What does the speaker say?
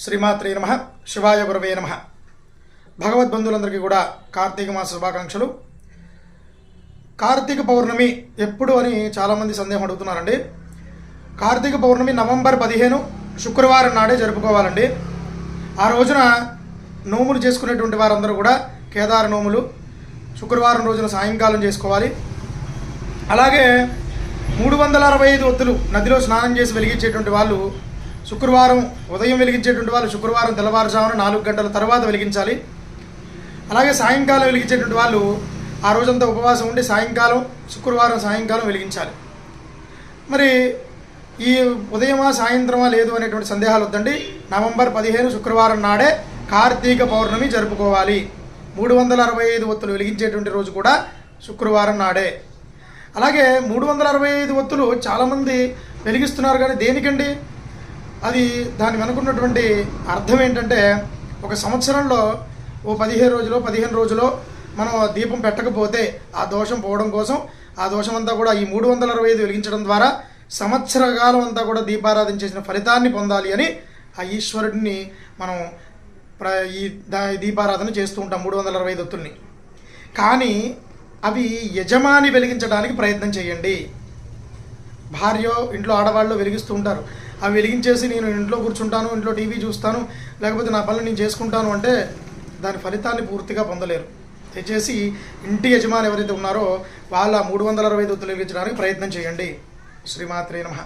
శ్రీమాత్రే నమః. శివాయ గురవే నమః. భగవద్బంధువులందరికీ కూడా కార్తీక మాస శుభాకాంక్షలు. కార్తీక పౌర్ణమి ఎప్పుడు అని చాలామంది సందేహం అడుగుతున్నారండి. కార్తీక పౌర్ణమి నవంబర్ 15 శుక్రవారం నాడే జరుపుకోవాలండి. ఆ రోజున నోములు చేసుకునేటువంటి వారందరూ కూడా కేదార నోములు శుక్రవారం రోజున సాయంకాలం చేసుకోవాలి. అలాగే 365 ఒత్తులు నదిలో స్నానం చేసి వెలిగించేటువంటి వాళ్ళు శుక్రవారం ఉదయం వెలిగించేటువంటి వాళ్ళు శుక్రవారం తెల్లవారుజామున 4 గంటల తర్వాత వెలిగించాలి. అలాగే సాయంకాలం వెలిగించేటువంటి వాళ్ళు ఆ రోజంతా ఉపవాసం ఉండి శుక్రవారం సాయంకాలం వెలిగించాలి. మరి ఈ ఉదయమా సాయంత్రమా లేదు అనేటువంటి సందేహాలు వద్దండి. నవంబర్ 15 శుక్రవారం నాడే కార్తీక పౌర్ణమి జరుపుకోవాలి. 365 ఒత్తులు వెలిగించేటువంటి రోజు కూడా శుక్రవారం నాడే. అలాగే 365 ఒత్తులు చాలామంది వెలిగిస్తున్నారు, కానీ దేనికండి? అది దాని వెనుకున్నటువంటి అర్థం ఏంటంటే, ఒక సంవత్సరంలో ఓ 15 రోజులో మనం దీపం పెట్టకపోతే ఆ దోషం పోవడం కోసం, ఆ దోషం అంతా కూడా ఈ 365 వెలిగించడం ద్వారా సంవత్సర కాలం అంతా కూడా దీపారాధన చేసిన ఫలితాన్ని పొందాలి అని ఆ ఈశ్వరుడిని మనం ఈ దీపారాధన చేస్తూ ఉంటాం 365 ఒత్తుల్ని. కానీ అవి యజమాని వెలిగించడానికి ప్రయత్నం చేయండి. భార్య ఇంట్లో ఆడవాళ్ళు వెలిగిస్తూ ఉంటారు. అవి వెలిగించేసి నేను ఇంట్లో కూర్చుంటాను, ఇంట్లో టీవీ చూస్తాను, లేకపోతే నా పనులు నేను చేసుకుంటాను అంటే దాని ఫలితాన్ని పూర్తిగా పొందలేరు. దయచేసి ఇంటి యజమాని ఎవరైతే ఉన్నారో వాళ్ళ 365 ఒత్తులు వెలిగించడానికి ప్రయత్నం చేయండి. శ్రీమాత్రే నమః.